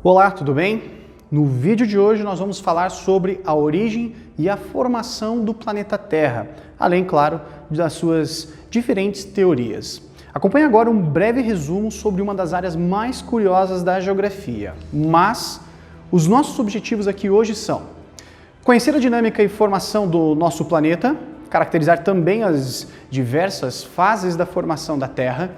Olá, tudo bem? No vídeo de hoje nós vamos falar sobre a origem e a formação do planeta Terra, além, claro, das suas diferentes teorias. Acompanhe agora um breve resumo sobre uma das áreas mais curiosas da geografia, mas os nossos objetivos aqui hoje são conhecer a dinâmica e formação do nosso planeta, caracterizar também as diversas fases da formação da Terra,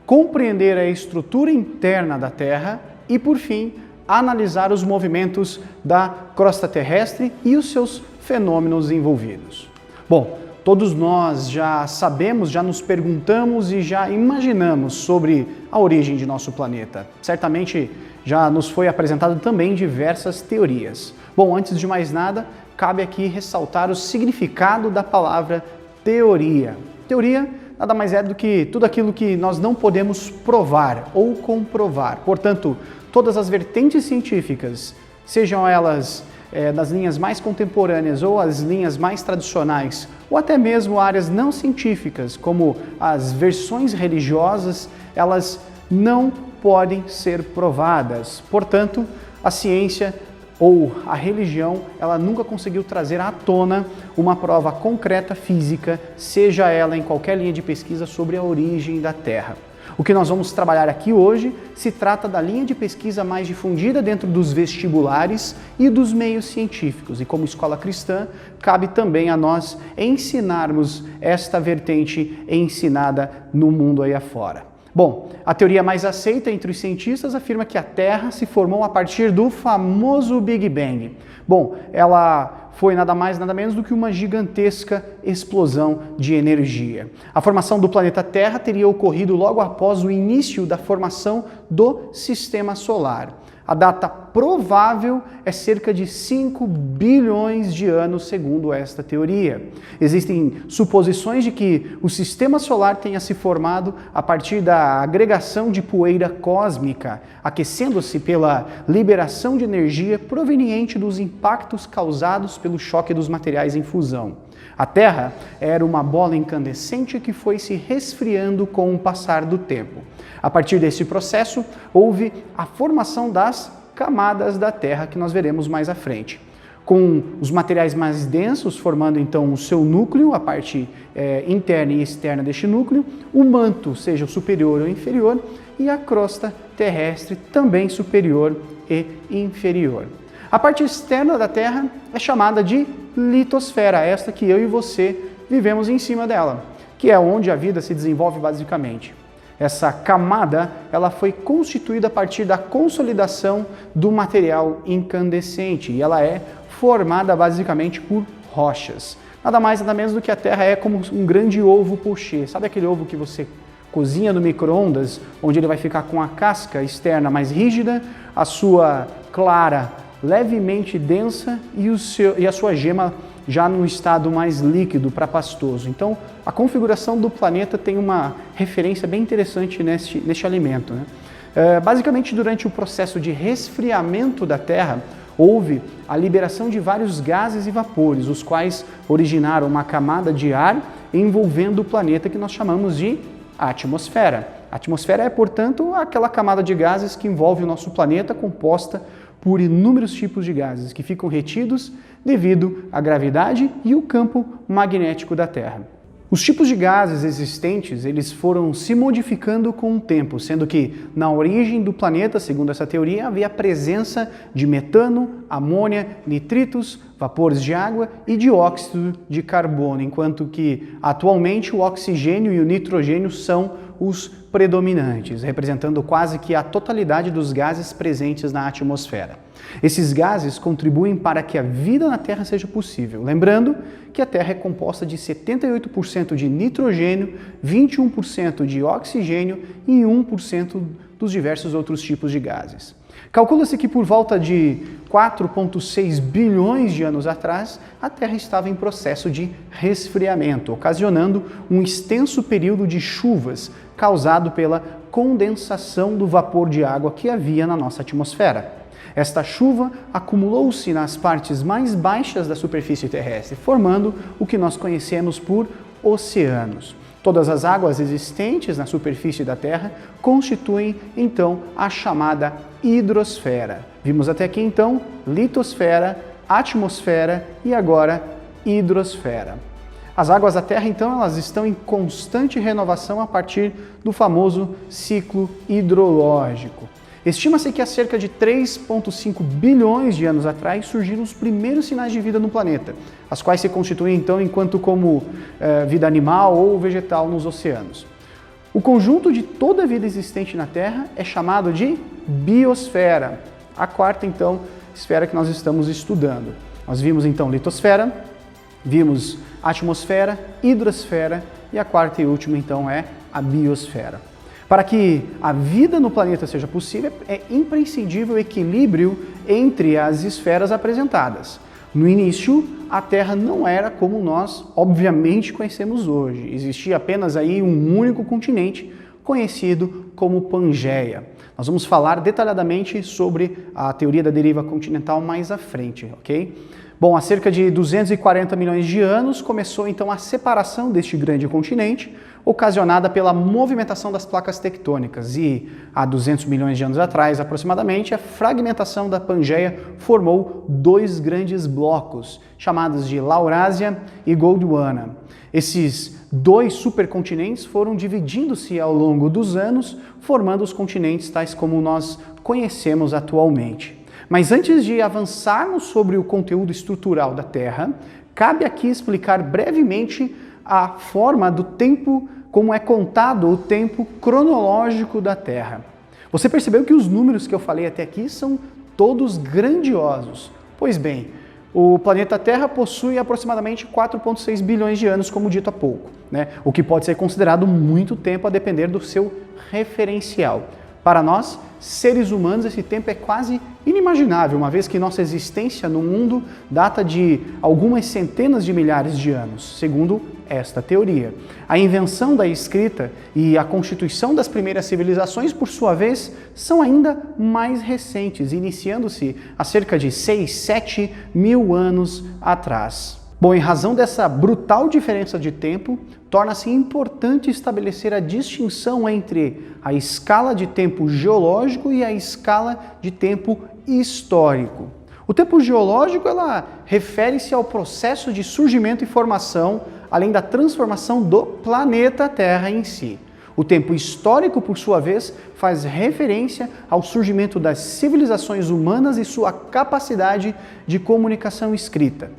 compreender a estrutura interna da Terra e, por fim, analisar os movimentos da crosta terrestre e os seus fenômenos envolvidos. Bom, todos nós já sabemos, já nos perguntamos e já imaginamos sobre a origem de nosso planeta. Certamente já nos foi apresentado também diversas teorias. Bom, antes de mais nada, cabe aqui ressaltar o significado da palavra teoria. Teoria nada mais é do que tudo aquilo que nós não podemos provar ou comprovar. Portanto, todas as vertentes científicas, sejam elas das linhas mais contemporâneas ou as linhas mais tradicionais, ou até mesmo áreas não científicas, como as versões religiosas, elas não podem ser provadas. Portanto, a ciência ou a religião, ela nunca conseguiu trazer à tona uma prova concreta física, seja ela em qualquer linha de pesquisa sobre a origem da Terra. O que nós vamos trabalhar aqui hoje se trata da linha de pesquisa mais difundida dentro dos vestibulares e dos meios científicos. E como escola cristã, cabe também a nós ensinarmos esta vertente ensinada no mundo aí afora. Bom, a teoria mais aceita entre os cientistas afirma que a Terra se formou a partir do famoso Big Bang. Bom, ela foi nada mais, nada menos do que uma gigantesca explosão de energia. A formação do planeta Terra teria ocorrido logo após o início da formação do Sistema Solar. A data provável é cerca de 5 bilhões de anos, segundo esta teoria. Existem suposições de que o Sistema Solar tenha se formado a partir da agregação de poeira cósmica, aquecendo-se pela liberação de energia proveniente dos impactos causados pelo choque dos materiais em fusão. A Terra era uma bola incandescente que foi se resfriando com o passar do tempo. A partir desse processo, houve a formação das camadas da Terra, que nós veremos mais à frente. Com os materiais mais densos formando então o seu núcleo, a parte interna e externa deste núcleo, o manto, seja o superior ou inferior, e a crosta terrestre, também superior e inferior. A parte externa da Terra é chamada de litosfera, esta que eu e você vivemos em cima dela, que é onde a vida se desenvolve basicamente. Essa camada, ela foi constituída a partir da consolidação do material incandescente e ela é formada basicamente por rochas. Nada mais, nada menos do que a Terra é como um grande ovo pochê. Sabe aquele ovo que você cozinha no micro-ondas, onde ele vai ficar com a casca externa mais rígida, a sua clara levemente densa e a sua gema já no estado mais líquido para pastoso. Então, a configuração do planeta tem uma referência bem interessante neste alimento, né? Basicamente, durante o processo de resfriamento da Terra, houve a liberação de vários gases e vapores, os quais originaram uma camada de ar envolvendo o planeta que nós chamamos de atmosfera. A atmosfera é, portanto, aquela camada de gases que envolve o nosso planeta, composta por inúmeros tipos de gases que ficam retidos devido à gravidade e o campo magnético da Terra. Os tipos de gases existentes, eles foram se modificando com o tempo, sendo que na origem do planeta, segundo essa teoria, havia a presença de metano, amônia, nitritos, vapores de água e dióxido de carbono, enquanto que atualmente o oxigênio e o nitrogênio são os predominantes, representando quase que a totalidade dos gases presentes na atmosfera. Esses gases contribuem para que a vida na Terra seja possível. Lembrando que a Terra é composta de 78% de nitrogênio, 21% de oxigênio e 1% dos diversos outros tipos de gases. Calcula-se que por volta de 4,6 bilhões de anos atrás, a Terra estava em processo de resfriamento, ocasionando um extenso período de chuvas causado pela condensação do vapor de água que havia na nossa atmosfera. Esta chuva acumulou-se nas partes mais baixas da superfície terrestre, formando o que nós conhecemos por oceanos. Todas as águas existentes na superfície da Terra constituem, então, a chamada hidrosfera. Vimos até aqui, então, litosfera, atmosfera e agora hidrosfera. As águas da Terra, então, elas estão em constante renovação a partir do famoso ciclo hidrológico. Estima-se que há cerca de 3,5 bilhões de anos atrás surgiram os primeiros sinais de vida no planeta, as quais se constituem então enquanto como vida animal ou vegetal nos oceanos. O conjunto de toda a vida existente na Terra é chamado de biosfera, a quarta então esfera que nós estamos estudando. Nós vimos então litosfera, vimos atmosfera, hidrosfera e a quarta e última então é a biosfera. Para que a vida no planeta seja possível, é imprescindível o equilíbrio entre as esferas apresentadas. No início, a Terra não era como nós, obviamente, conhecemos hoje. Existia apenas aí um único continente, conhecido como Pangeia. Nós vamos falar detalhadamente sobre a teoria da deriva continental mais à frente, ok? Bom, há cerca de 240 milhões de anos começou então a separação deste grande continente, ocasionada pela movimentação das placas tectônicas, e há 200 milhões de anos atrás, aproximadamente, a fragmentação da Pangeia formou dois grandes blocos, chamados de Laurásia e Gondwana. Esses dois supercontinentes foram dividindo-se ao longo dos anos, formando os continentes tais como nós conhecemos atualmente. Mas antes de avançarmos sobre o conteúdo estrutural da Terra, cabe aqui explicar brevemente a forma do tempo, como é contado o tempo cronológico da Terra. Você percebeu que os números que eu falei até aqui são todos grandiosos? Pois bem, o planeta Terra possui aproximadamente 4,6 bilhões de anos, como dito há pouco, né? O que pode ser considerado muito tempo a depender do seu referencial. Para nós, seres humanos, esse tempo é quase inimaginável, uma vez que nossa existência no mundo data de algumas centenas de milhares de anos, segundo esta teoria. A invenção da escrita e a constituição das primeiras civilizações, por sua vez, são ainda mais recentes, iniciando-se há cerca de 6, 7 mil anos atrás. Bom, em razão dessa brutal diferença de tempo, torna-se importante estabelecer a distinção entre a escala de tempo geológico e a escala de tempo histórico. O tempo geológico refere-se ao processo de surgimento e formação, além da transformação do planeta Terra em si. O tempo histórico, por sua vez, faz referência ao surgimento das civilizações humanas e sua capacidade de comunicação escrita.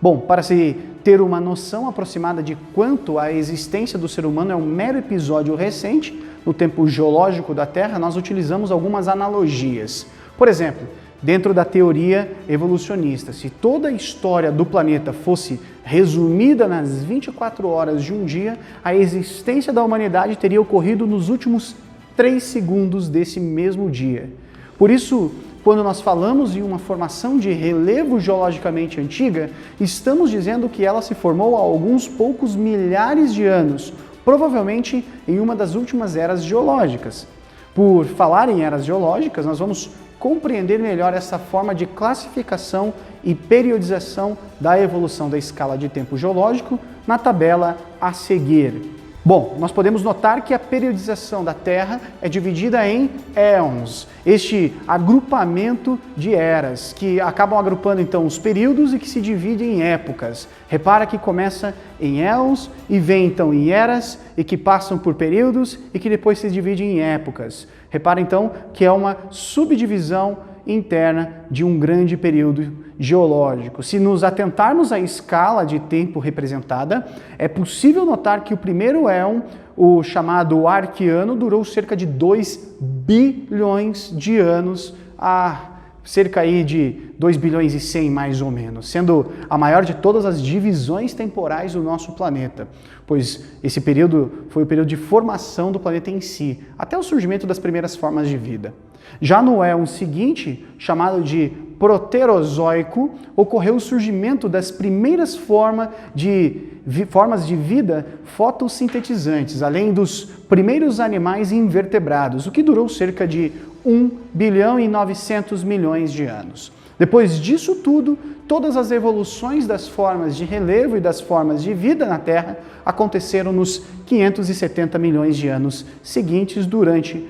Bom, para se ter uma noção aproximada de quanto a existência do ser humano é um mero episódio recente, no tempo geológico da Terra, nós utilizamos algumas analogias. Por exemplo, dentro da teoria evolucionista, se toda a história do planeta fosse resumida nas 24 horas de um dia, a existência da humanidade teria ocorrido nos últimos 3 segundos desse mesmo dia. Por isso, quando nós falamos em uma formação de relevo geologicamente antiga, estamos dizendo que ela se formou há alguns poucos milhares de anos, provavelmente em uma das últimas eras geológicas. Por falar em eras geológicas, nós vamos compreender melhor essa forma de classificação e periodização da evolução da escala de tempo geológico na tabela a seguir. Bom, nós podemos notar que a periodização da Terra é dividida em éons, este agrupamento de eras, que acabam agrupando então os períodos e que se dividem em épocas. Repara que começa em éons e vem então em eras e que passam por períodos e que depois se dividem em épocas. Repara então que é uma subdivisão interna de um grande período geológico. Se nos atentarmos à escala de tempo representada, é possível notar que o primeiro éon, o chamado Arquiano, durou cerca de 2 bilhões de anos, há cerca aí de 2 bilhões e 100 mais ou menos, sendo a maior de todas as divisões temporais do nosso planeta, pois esse período foi o período de formação do planeta em si, até o surgimento das primeiras formas de vida. Já no éon seguinte, chamado de Proterozoico, ocorreu o surgimento das primeiras formas de vida fotossintetizantes, além dos primeiros animais invertebrados, o que durou cerca de 1 bilhão e 900 milhões de anos. Depois disso tudo, todas as evoluções das formas de relevo e das formas de vida na Terra aconteceram nos 570 milhões de anos seguintes, durante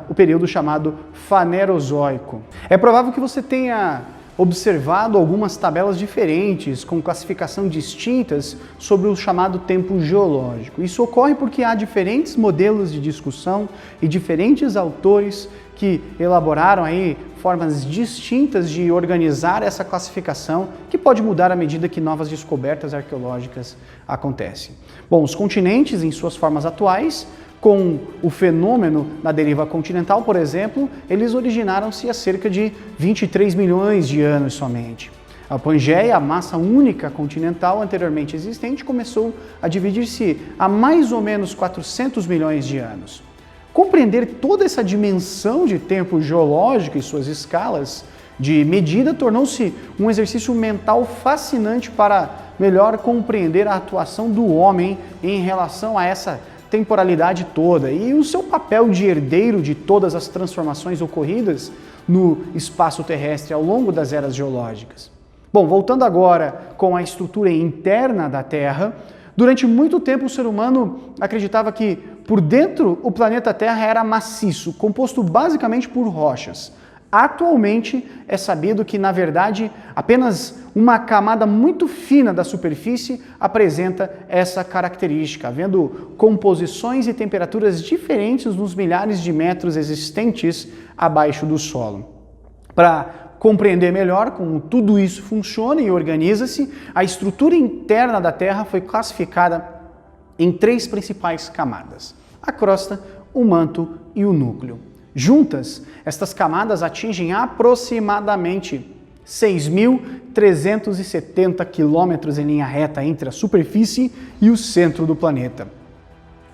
o período chamado Fanerozoico. É provável que você tenha observado algumas tabelas diferentes, com classificação distintas sobre o chamado tempo geológico. Isso ocorre porque há diferentes modelos de discussão e diferentes autores que elaboraram aí formas distintas de organizar essa classificação, que pode mudar à medida que novas descobertas arqueológicas acontecem. Bom, os continentes em suas formas atuais, com o fenômeno da deriva continental, por exemplo, eles originaram-se há cerca de 23 milhões de anos somente. A Pangeia, a massa única continental anteriormente existente, começou a dividir-se há mais ou menos 400 milhões de anos. Compreender toda essa dimensão de tempo geológico e suas escalas de medida tornou-se um exercício mental fascinante para melhor compreender a atuação do homem em relação a essa temporalidade toda e o seu papel de herdeiro de todas as transformações ocorridas no espaço terrestre ao longo das eras geológicas. Bom, voltando agora com a estrutura interna da Terra, durante muito tempo o ser humano acreditava que por dentro o planeta Terra era maciço, composto basicamente por rochas. Atualmente é sabido que, na verdade, apenas uma camada muito fina da superfície apresenta essa característica, havendo composições e temperaturas diferentes nos milhares de metros existentes abaixo do solo. Para compreender melhor como tudo isso funciona e organiza-se, a estrutura interna da Terra foi classificada em 3 principais camadas: a crosta, o manto e o núcleo. Juntas, estas camadas atingem aproximadamente 6.370 quilômetros em linha reta entre a superfície e o centro do planeta.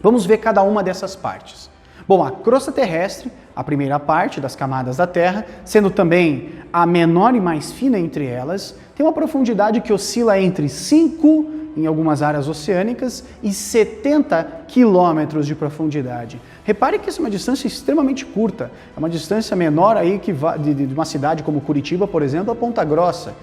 Vamos ver cada uma dessas partes. Bom, a crosta terrestre, a primeira parte das camadas da Terra, sendo também a menor e mais fina entre elas, tem uma profundidade que oscila entre 5 em algumas áreas oceânicas e 70 quilômetros de profundidade. Repare que essa é uma distância extremamente curta, é uma distância menor aí que de uma cidade como Curitiba, por exemplo, a Ponta Grossa.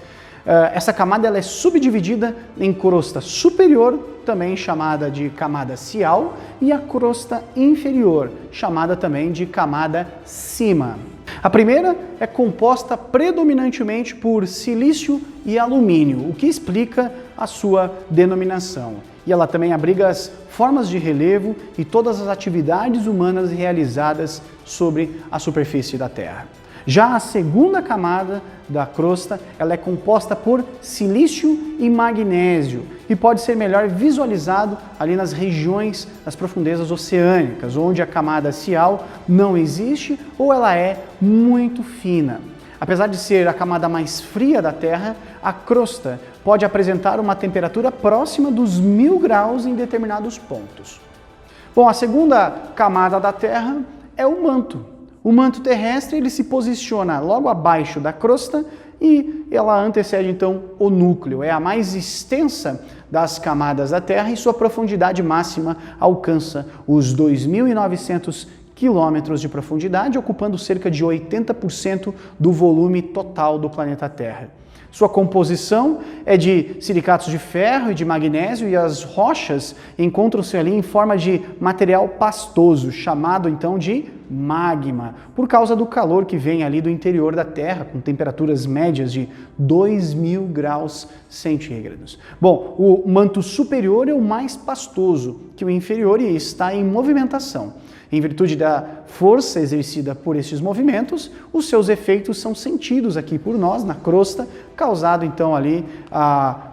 Essa camada ela é subdividida em crosta superior, também chamada de camada cial, e a crosta inferior, chamada também de camada cima. A primeira é composta predominantemente por silício e alumínio, o que explica a sua denominação. E ela também abriga as formas de relevo e todas as atividades humanas realizadas sobre a superfície da Terra. Já a segunda camada da crosta, ela é composta por silício e magnésio e pode ser melhor visualizado ali nas regiões das profundezas oceânicas, onde a camada cial não existe ou ela é muito fina. Apesar de ser a camada mais fria da Terra, a crosta pode apresentar uma temperatura próxima dos 1000 graus em determinados pontos. Bom, a segunda camada da Terra é o manto. O manto terrestre ele se posiciona logo abaixo da crosta e ela antecede então o núcleo. É a mais extensa das camadas da Terra e sua profundidade máxima alcança os 2.900 quilômetros de profundidade, ocupando cerca de 80% do volume total do planeta Terra. Sua composição é de silicatos de ferro e de magnésio e as rochas encontram-se ali em forma de material pastoso, chamado então de magma, por causa do calor que vem ali do interior da Terra, com temperaturas médias de 2.000 graus centígrados. Bom, o manto superior é o mais pastoso que o inferior e está em movimentação. Em virtude da força exercida por estes movimentos, os seus efeitos são sentidos aqui por nós, na crosta, causado então ali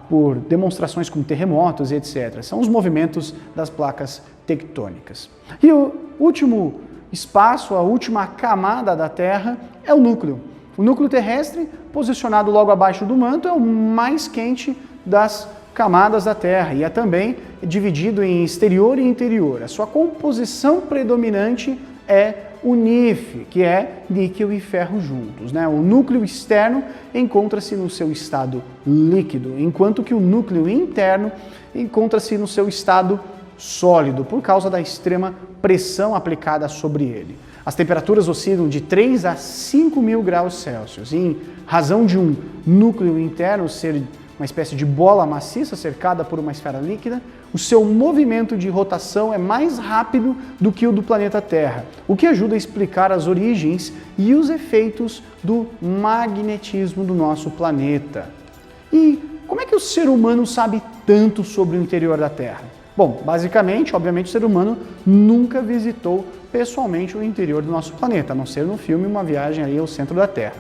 por demonstrações como terremotos e etc. São os movimentos das placas tectônicas. E o último espaço, a última camada da Terra é o núcleo. O núcleo terrestre, posicionado logo abaixo do manto, é o mais quente das camadas da Terra e é também dividido em exterior e interior. A sua composição predominante é o NiF, que é níquel e ferro juntos, né? O núcleo externo encontra-se no seu estado líquido, enquanto que o núcleo interno encontra-se no seu estado sólido, por causa da extrema pressão aplicada sobre ele. As temperaturas oscilam de 3 a 5 mil graus Celsius, em razão de um núcleo interno ser uma espécie de bola maciça cercada por uma esfera líquida. O seu movimento de rotação é mais rápido do que o do planeta Terra, o que ajuda a explicar as origens e os efeitos do magnetismo do nosso planeta. E como é que o ser humano sabe tanto sobre o interior da Terra? Bom, basicamente, obviamente, o ser humano nunca visitou pessoalmente o interior do nosso planeta, a não ser no filme Uma Viagem aí ao Centro da Terra.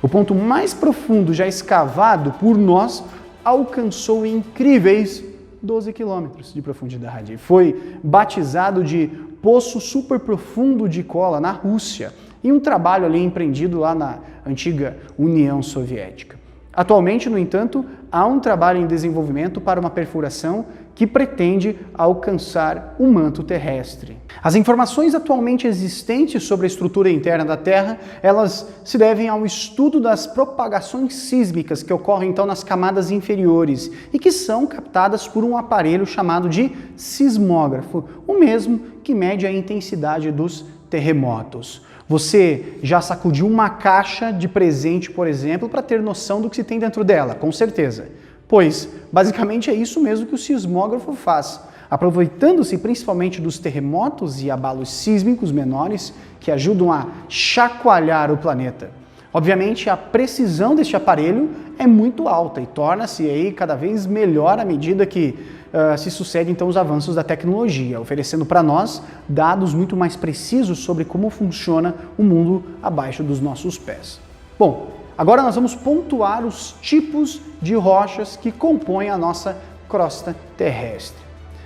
O ponto mais profundo já escavado por nós alcançou incríveis 12 quilômetros de profundidade. Foi batizado de Poço Superprofundo de Kola, na Rússia, em um trabalho ali empreendido lá na antiga União Soviética. Atualmente, no entanto, há um trabalho em desenvolvimento para uma perfuração que pretende alcançar o manto terrestre. As informações atualmente existentes sobre a estrutura interna da Terra, elas se devem ao estudo das propagações sísmicas que ocorrem então nas camadas inferiores e que são captadas por um aparelho chamado de sismógrafo, o mesmo que mede a intensidade dos terremotos. Você já sacudiu uma caixa de presente, por exemplo, para ter noção do que se tem dentro dela, com certeza. Pois, basicamente é isso mesmo que o sismógrafo faz, aproveitando-se principalmente dos terremotos e abalos sísmicos menores que ajudam a chacoalhar o planeta. Obviamente, a precisão deste aparelho é muito alta e torna-se aí cada vez melhor à medida que se sucedem então os avanços da tecnologia, oferecendo para nós dados muito mais precisos sobre como funciona o mundo abaixo dos nossos pés. Bom, agora nós vamos pontuar os tipos de rochas que compõem a nossa crosta terrestre.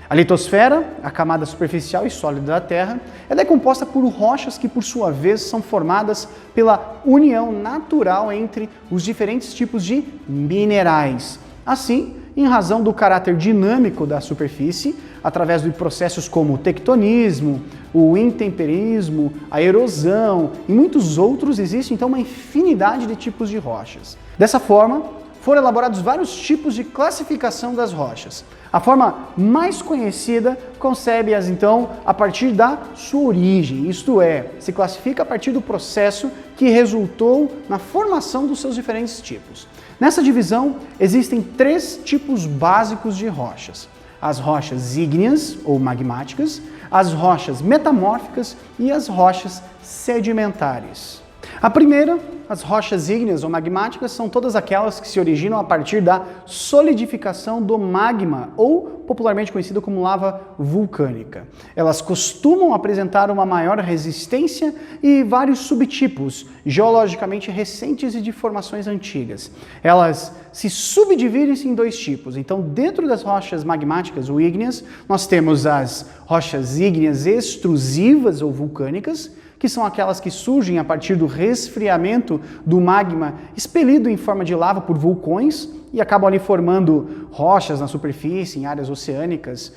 A litosfera, a camada superficial e sólida da Terra, ela é composta por rochas que, por sua vez, são formadas pela união natural entre os diferentes tipos de minerais. Assim, em razão do caráter dinâmico da superfície, através de processos como o tectonismo, o intemperismo, a erosão e muitos outros, existe então uma infinidade de tipos de rochas. Dessa forma, foram elaborados vários tipos de classificação das rochas. A forma mais conhecida concebe-as então a partir da sua origem, isto é, se classifica a partir do processo que resultou na formação dos seus diferentes tipos. Nessa divisão, existem 3 tipos básicos de rochas: as rochas ígneas ou magmáticas, as rochas metamórficas e as rochas sedimentares. A primeira, as rochas ígneas ou magmáticas, são todas aquelas que se originam a partir da solidificação do magma, ou popularmente conhecido como lava vulcânica. Elas costumam apresentar uma maior resistência e vários subtipos geologicamente recentes e de formações antigas. Elas se subdividem-se em 2 tipos. Então, dentro das rochas magmáticas ou ígneas, nós temos as rochas ígneas extrusivas ou vulcânicas, que são aquelas que surgem a partir do resfriamento do magma expelido em forma de lava por vulcões e acabam ali formando rochas na superfície, em áreas oceânicas.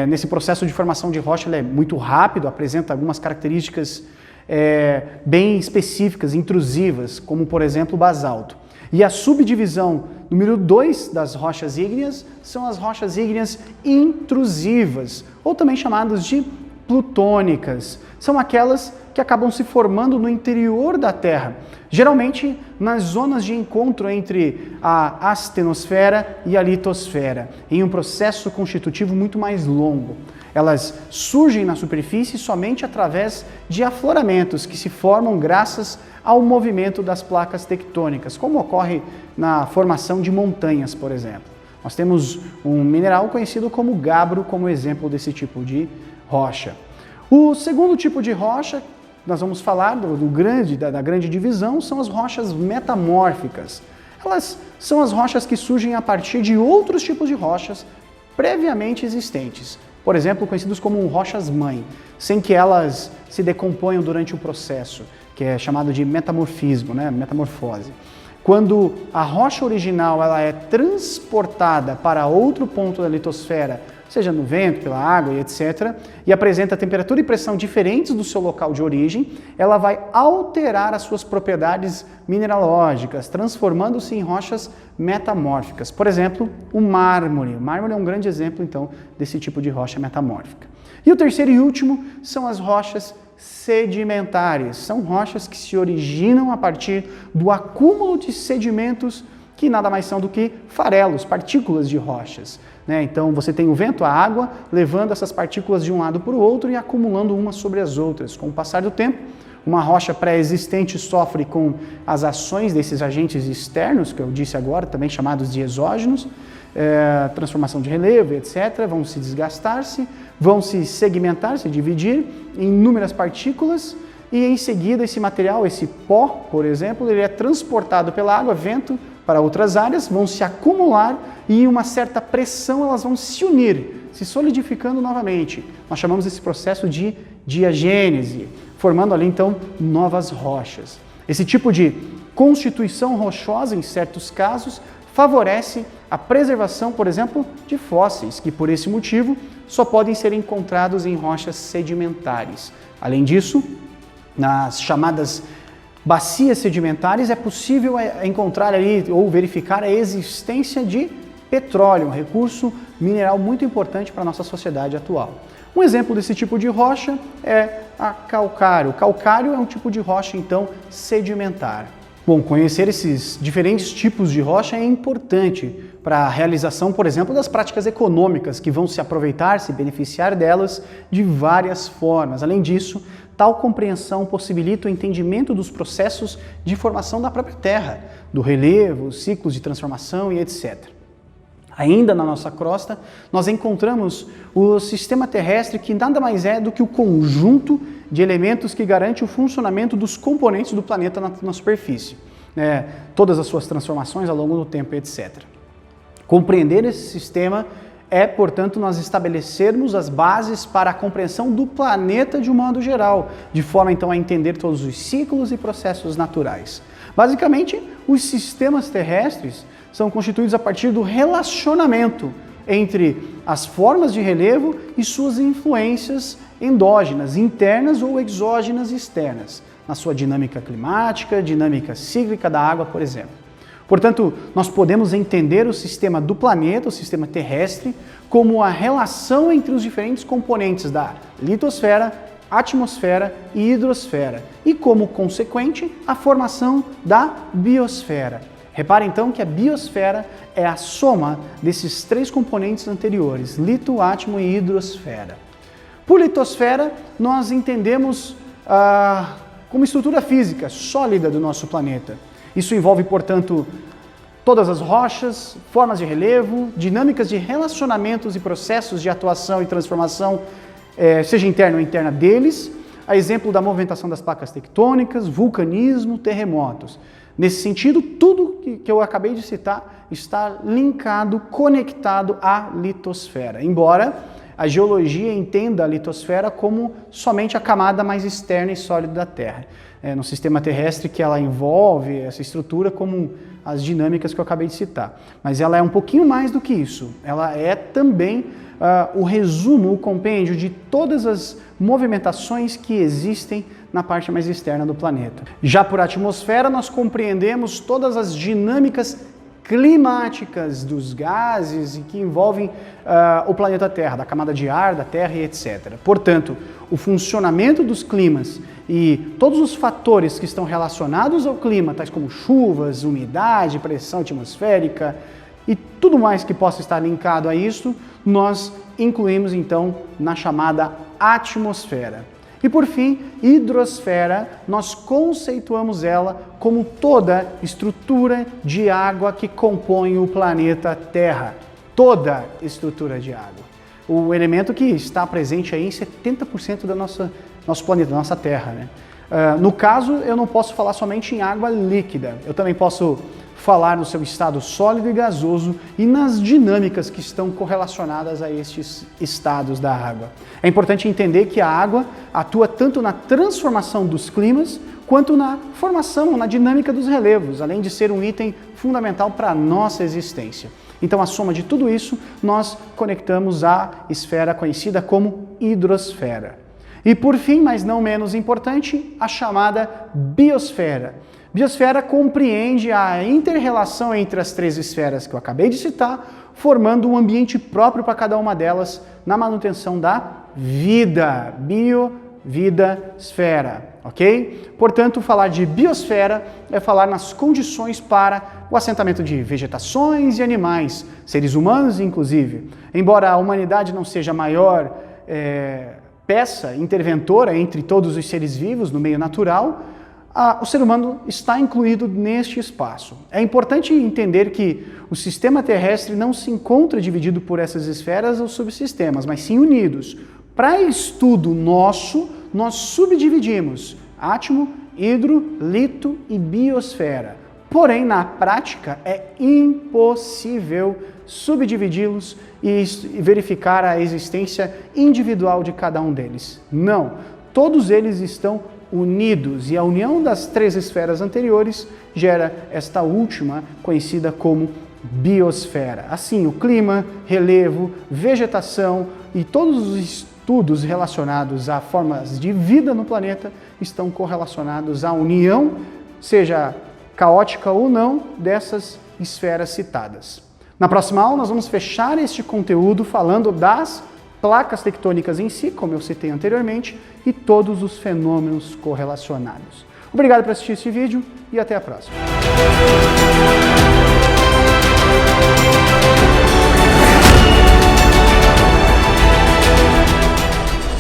Nesse processo de formação de rocha, ele é muito rápido, apresenta algumas características bem específicas, intrusivas, como por exemplo o basalto. E a subdivisão número 2 das rochas ígneas são as rochas ígneas intrusivas, ou também chamadas de plutônicas. São aquelas que acabam se formando no interior da Terra, geralmente nas zonas de encontro entre a astenosfera e a litosfera, em um processo constitutivo muito mais longo. Elas surgem na superfície somente através de afloramentos que se formam graças ao movimento das placas tectônicas, como ocorre na formação de montanhas, por exemplo. Nós temos um mineral conhecido como gabbro como exemplo desse tipo de rocha. O segundo tipo de rocha, nós vamos falar da grande divisão, são as rochas metamórficas. Elas são as rochas que surgem a partir de outros tipos de rochas previamente existentes. Por exemplo, conhecidos como rochas-mãe, sem que elas se decomponham durante o processo, que é chamado de metamorfismo, metamorfose. Quando a rocha original ela é transportada para outro ponto da litosfera, seja no vento, pela água e etc., e apresenta temperatura e pressão diferentes do seu local de origem, ela vai alterar as suas propriedades mineralógicas, transformando-se em rochas metamórficas. Por exemplo, o mármore. O mármore é um grande exemplo, então, desse tipo de rocha metamórfica. E o terceiro e último são as rochas sedimentares. São rochas que se originam a partir do acúmulo de sedimentos que nada mais são do que farelos, partículas de rochas. Então você tem o vento, a água, levando essas partículas de um lado para o outro e acumulando umas sobre as outras. Com o passar do tempo, uma rocha pré-existente sofre com as ações desses agentes externos, que eu disse agora, também chamados de exógenos, transformação de relevo, etc., vão se desgastar-se, vão se segmentar, se dividir em inúmeras partículas e em seguida esse material, esse pó, por exemplo, ele é transportado pela água, vento, para outras áreas, vão se acumular e em uma certa pressão elas vão se unir, se solidificando novamente. Nós chamamos esse processo de diagênese, formando ali então novas rochas. Esse tipo de constituição rochosa, em certos casos, favorece a preservação, por exemplo, de fósseis, que por esse motivo só podem ser encontrados em rochas sedimentares. Além disso, nas chamadas bacias sedimentares é possível encontrar ali ou verificar a existência de petróleo, um recurso mineral muito importante para a nossa sociedade atual. Um exemplo desse tipo de rocha é a calcário. O calcário é um tipo de rocha, então, sedimentar. Bom, conhecer esses diferentes tipos de rocha é importante para a realização, por exemplo, das práticas econômicas que vão se aproveitar, se beneficiar delas de várias formas. Além disso, tal compreensão possibilita o entendimento dos processos de formação da própria Terra, do relevo, ciclos de transformação e etc. Ainda na nossa crosta, nós encontramos o sistema terrestre, que nada mais é do que o conjunto de elementos que garante o funcionamento dos componentes do planeta na superfície, todas as suas transformações ao longo do tempo, etc. Compreender esse sistema é, portanto, nós estabelecermos as bases para a compreensão do planeta de um modo geral, de forma então a entender todos os ciclos e processos naturais. Basicamente, os sistemas terrestres são constituídos a partir do relacionamento entre as formas de relevo e suas influências endógenas, internas ou exógenas externas, na sua dinâmica climática, dinâmica cíclica da água, por exemplo. Portanto, nós podemos entender o sistema do planeta, o sistema terrestre, como a relação entre os diferentes componentes da litosfera, atmosfera e hidrosfera, e como consequente, a formação da biosfera. Repare então que a biosfera é a soma desses três componentes anteriores, lito, átomo e hidrosfera. Por litosfera, nós entendemos como estrutura física sólida do nosso planeta. Isso envolve, portanto, todas as rochas, formas de relevo, dinâmicas de relacionamentos e processos de atuação e transformação, seja interna ou interna deles, a exemplo da movimentação das placas tectônicas, vulcanismo, terremotos. Nesse sentido, tudo que eu acabei de citar está linkado, conectado à litosfera, embora a geologia entenda a litosfera como somente a camada mais externa e sólida da Terra. No sistema terrestre que ela envolve essa estrutura como as dinâmicas que eu acabei de citar. Mas ela é um pouquinho mais do que isso. Ela é também o resumo, o compêndio de todas as movimentações que existem na parte mais externa do planeta. Já por atmosfera, nós compreendemos todas as dinâmicas climáticas dos gases e que envolvem o planeta Terra, da camada de ar, da Terra e etc. Portanto, o funcionamento dos climas e todos os fatores que estão relacionados ao clima, tais como chuvas, umidade, pressão atmosférica e tudo mais que possa estar linkado a isso, nós incluímos então na chamada atmosfera. E por fim, hidrosfera, nós conceituamos ela como toda estrutura de água que compõe o planeta Terra. Toda estrutura de água. O elemento que está presente aí em 70% do nosso planeta, da nossa Terra. No caso, eu não posso falar somente em água líquida. Eu também posso falar no seu estado sólido e gasoso e nas dinâmicas que estão correlacionadas a estes estados da água. É importante entender que a água atua tanto na transformação dos climas quanto na formação, na dinâmica dos relevos, além de ser um item fundamental para a nossa existência. Então, a soma de tudo isso, nós conectamos à esfera conhecida como hidrosfera. E por fim, mas não menos importante, a chamada biosfera. Biosfera compreende a inter-relação entre as três esferas que eu acabei de citar, formando um ambiente próprio para cada uma delas na manutenção da vida. Bio, vida, esfera, ok? Portanto, falar de biosfera é falar nas condições para o assentamento de vegetações e animais, seres humanos inclusive. Embora a humanidade não seja a maior peça interventora entre todos os seres vivos no meio natural, o ser humano está incluído neste espaço. É importante entender que o sistema terrestre não se encontra dividido por essas esferas ou subsistemas, mas sim unidos. Para estudo nosso, nós subdividimos átomo, hidro, lito e biosfera. Porém, na prática, é impossível subdividi-los e verificar a existência individual de cada um deles. Não, todos eles estão unidos e a união das três esferas anteriores gera esta última, conhecida como biosfera. Assim, o clima, relevo, vegetação e todos os estudos relacionados a formas de vida no planeta estão correlacionados à união, seja caótica ou não, dessas esferas citadas. Na próxima aula, nós vamos fechar este conteúdo falando das placas tectônicas em si, como eu citei anteriormente, e todos os fenômenos correlacionados. Obrigado por assistir este vídeo e até a próxima.